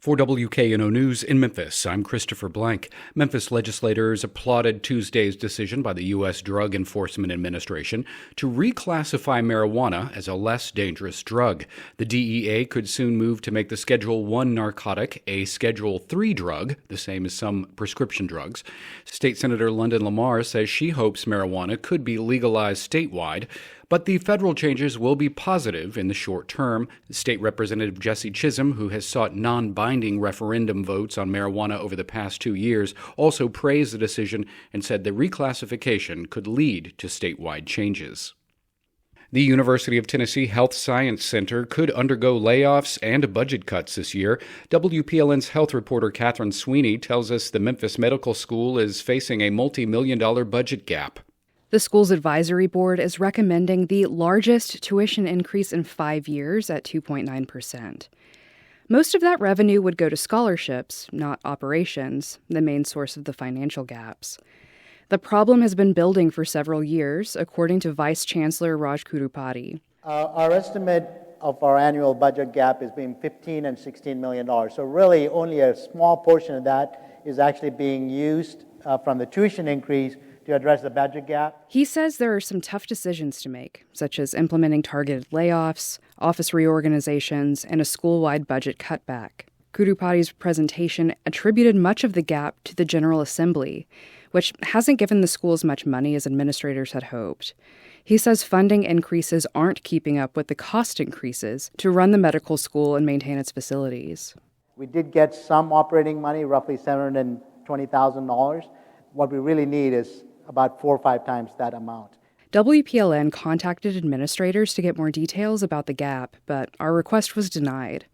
For WKNO News in Memphis, I'm Christopher Blank. Memphis legislators applauded Tuesday's decision by the U.S. Drug Enforcement Administration to reclassify marijuana as a less dangerous drug. The DEA could soon move to make the Schedule I narcotic a Schedule III drug, the same as some prescription drugs. State Senator London Lamar says she hopes marijuana could be legalized statewide, but the federal changes will be positive in the short term. State Representative Jesse Chisholm, who has sought non-binding referendum votes on marijuana over the past 2 years, also praised the decision and said the reclassification could lead to statewide changes. The University of Tennessee Health Science Center could undergo layoffs and budget cuts this year. WPLN's health reporter Catherine Sweeney tells us the Memphis Medical School is facing a multi-million-dollar budget gap. The school's advisory board is recommending the largest tuition increase in 5 years at 2.9%. Most of that revenue would go to scholarships, not operations, the main source of the financial gaps. The problem has been building for several years, according to Vice Chancellor Raj Kurupati. Our estimate of our annual budget gap is between $15 and $16 million. So really only a small portion of that is actually being used from the tuition increase to address the budget gap. He says there are some tough decisions to make, such as implementing targeted layoffs, office reorganizations, and a school-wide budget cutback. Kurupati's presentation attributed much of the gap to the General Assembly, which hasn't given the schools much money as administrators had hoped. He says funding increases aren't keeping up with the cost increases to run the medical school and maintain its facilities. We did get some operating money, roughly $720,000. What we really need is about 4 or 5 times that amount. WPLN contacted administrators to get more details about the gap, but our request was denied.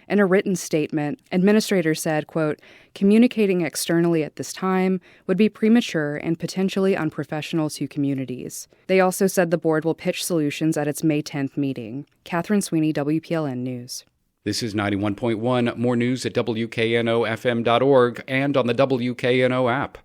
In a written statement, administrators said, quote, "Communicating externally at this time would be premature and potentially unprofessional to communities." They also said the board will pitch solutions at its May 10th meeting. Catherine Sweeney, WPLN News. This is 91.1. More news at WKNOFM.org and on the WKNO app.